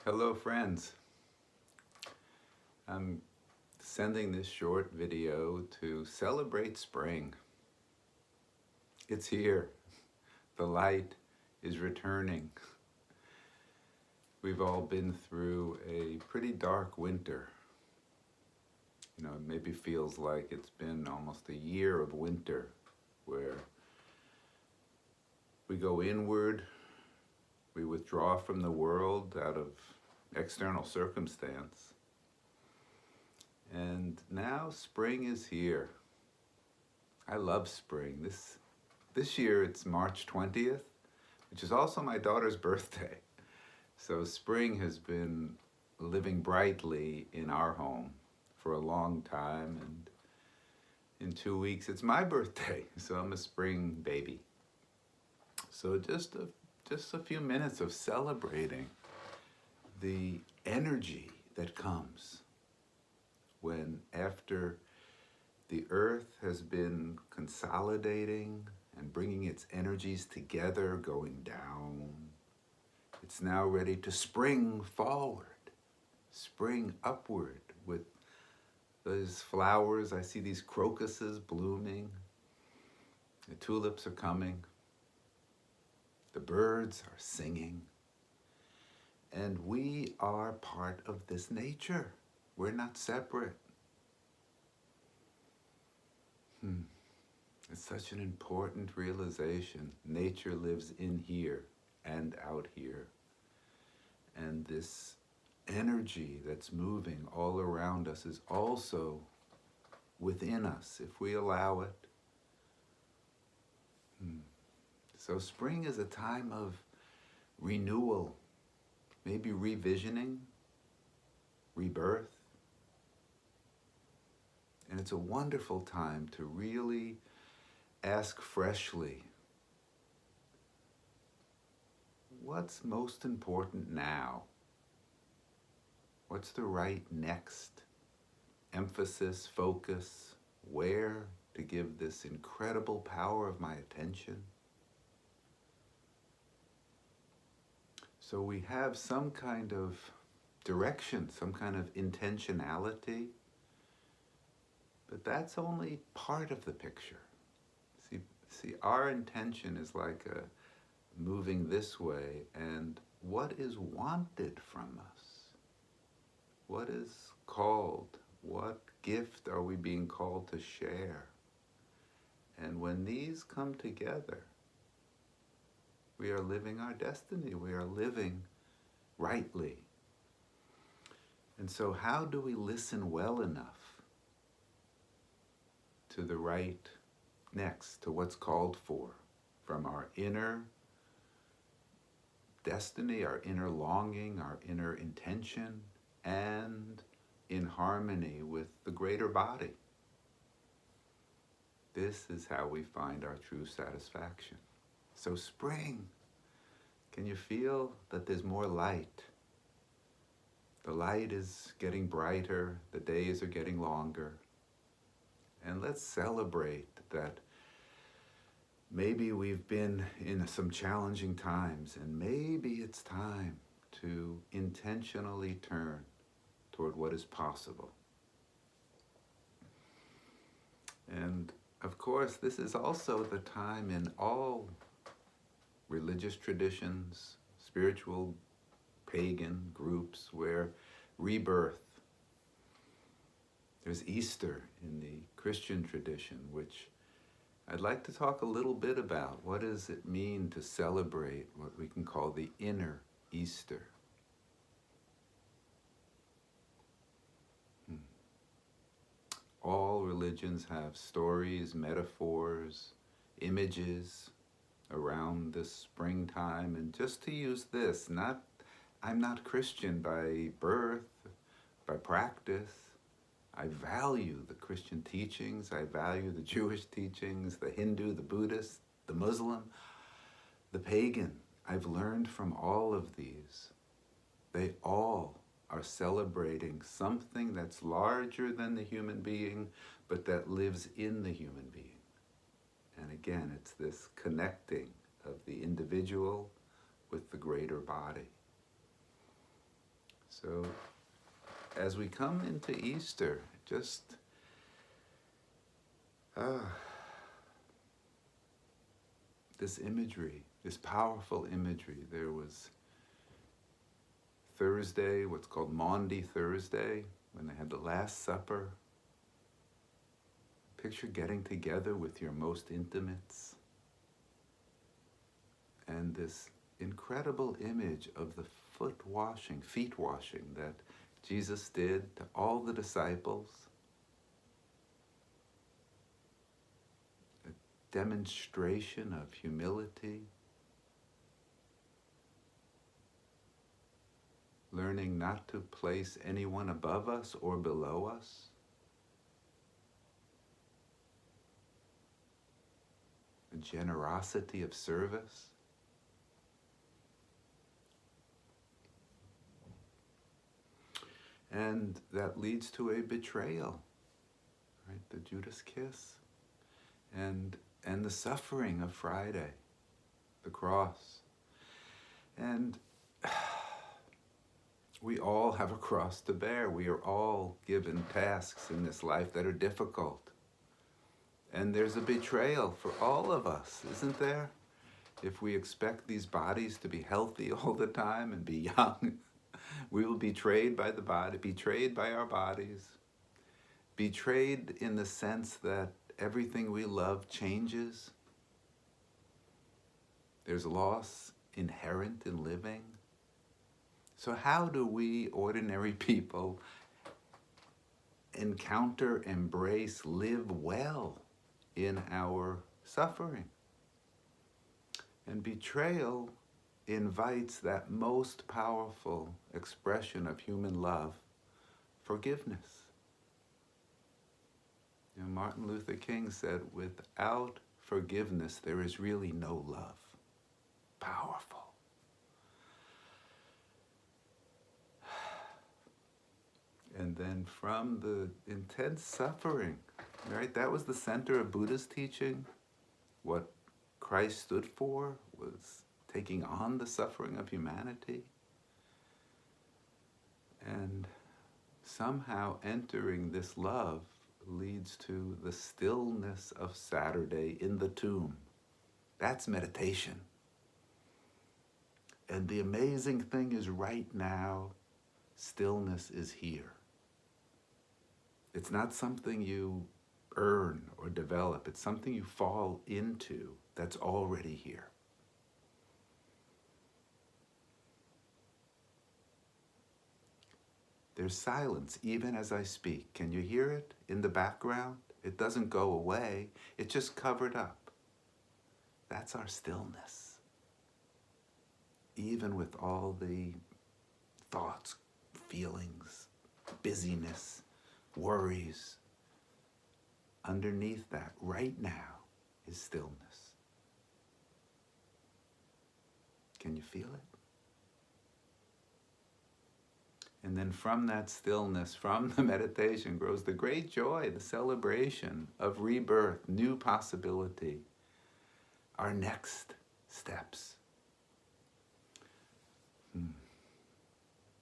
Hello friends, I'm sending this short video to celebrate spring. It's here. The light is returning. We've all been through a pretty dark winter. It maybe feels like it's been almost a year of winter where we go inward, we withdraw from the world out of external circumstance. And now spring is here. I love spring. This year it's March 20th, which is also my daughter's birthday. So spring has been living brightly in our home for a long time, and in 2 weeks it's my birthday, so I'm a spring baby. So just a few minutes of celebrating the energy that comes when, after the earth has been consolidating and bringing its energies together, going down, it's now ready to spring forward, spring upward with those flowers. I see these crocuses blooming, the tulips are coming, the birds are singing, and we are part of this nature. We're not separate. It's such an important realization. Nature lives in here and out here. And this energy that's moving all around us is also within us if we allow it. So spring is a time of renewal, maybe revisioning, rebirth. And it's a wonderful time to really ask freshly, what's most important now? What's the right next emphasis, focus, where to give this incredible power of my attention? So we have some kind of direction, some kind of intentionality, but that's only part of the picture. See, our intention is like moving this way, and what is wanted from us? What is called? What gift are we being called to share? And when these come together, we are living our destiny. We are living rightly. And so how do we listen well enough to the right next, to what's called for from our inner destiny, our inner longing, our inner intention, and in harmony with the greater body? This is how we find our true satisfaction. So spring, can you feel that there's more light? The light is getting brighter, the days are getting longer. And let's celebrate that maybe we've been in some challenging times, and maybe it's time to intentionally turn toward what is possible. And of course, this is also the time in all religious traditions, spiritual, pagan groups, where rebirth. There's Easter in the Christian tradition, which I'd like to talk a little bit about. What does it mean to celebrate what we can call the inner Easter? All religions have stories, metaphors, images around this springtime. And just to use this, I'm not Christian by birth, by practice. I value the Christian teachings, I value the Jewish teachings, the Hindu, the Buddhist, the Muslim, the pagan. I've learned from all of these. They all are celebrating something that's larger than the human being, but that lives in the human being. And again, it's this connecting of the individual with the greater body. So as we come into Easter, just this imagery, this powerful imagery. There was Thursday, what's called Maundy Thursday, when they had the Last Supper. Picture getting together with your most intimates. And this incredible image of the feet washing that Jesus did to all the disciples. A demonstration of humility. Learning not to place anyone above us or below us. A generosity of service. And that leads to a betrayal, right? The Judas kiss. And the suffering of Friday, the cross. And we all have a cross to bear. We are all given tasks in this life that are difficult. And there's a betrayal for all of us, isn't there? If we expect these bodies to be healthy all the time and be young, we will be betrayed by the body, betrayed by our bodies, betrayed in the sense that everything we love changes. There's loss inherent in living. So how do we ordinary people encounter, embrace, live well in our suffering? And betrayal invites that most powerful expression of human love, forgiveness. You know, Martin Luther King said, without forgiveness, there is really no love. Powerful. And then from the intense suffering, right? That was the center of Buddha's teaching. What Christ stood for was taking on the suffering of humanity. And somehow entering this love leads to the stillness of Saturday in the tomb. That's meditation. And the amazing thing is right now, stillness is here. It's not something you earn or develop. It's something you fall into that's already here. There's silence even as I speak. Can you hear it in the background? It doesn't go away. It's just covered up. That's our stillness. Even with all the thoughts, feelings, busyness, worries, underneath that right now is stillness. Can you feel it? And then from that stillness, from the meditation, grows the great joy, the celebration of rebirth, new possibility, our next steps.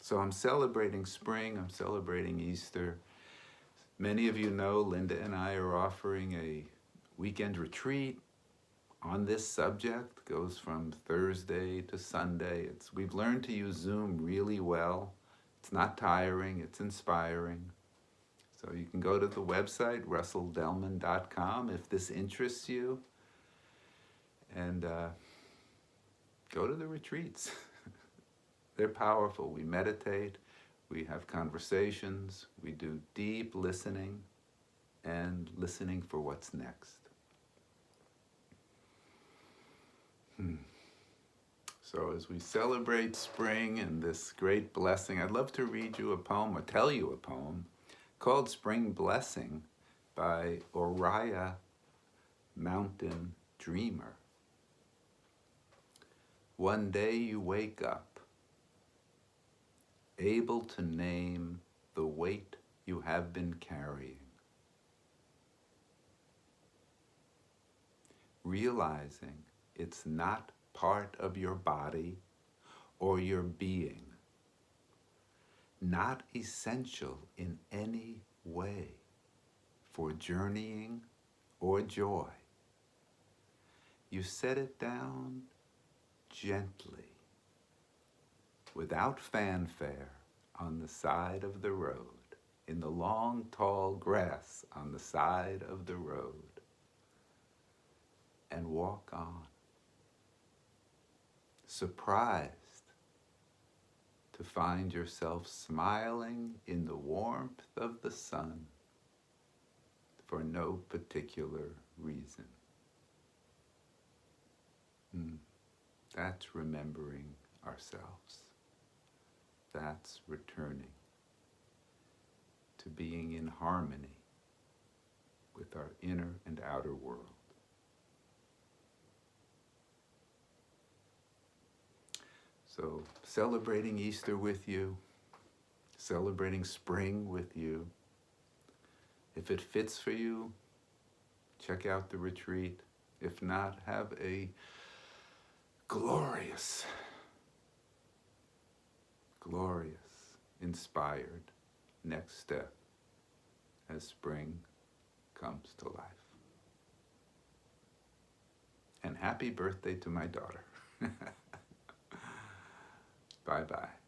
So I'm celebrating spring, I'm celebrating Easter. Many of you know Linda and I are offering a weekend retreat on this subject. It goes from Thursday to Sunday. We've learned to use Zoom really well. It's not tiring, it's inspiring. So you can go to the website, russelldelman.com, if this interests you. And go to the retreats. They're powerful. We meditate, we have conversations, we do deep listening, and listening for what's next. So as we celebrate spring and this great blessing, I'd love to read you a poem, or tell you a poem, called Spring Blessing by Oriah Mountain Dreamer. One day you wake up, able to name the weight you have been carrying, realizing it's not part of your body or your being, not essential in any way for journeying or joy. You set it down gently, without fanfare, on the side of the road, in the long, tall grass on the side of the road, and walk on, surprised to find yourself smiling in the warmth of the sun for no particular reason. That's remembering ourselves. That's returning to being in harmony with our inner and outer world. So, celebrating Easter with you, celebrating spring with you. If it fits for you, check out the retreat. If not, have a glorious, inspired next step as spring comes to life. And happy birthday to my daughter. Bye-bye.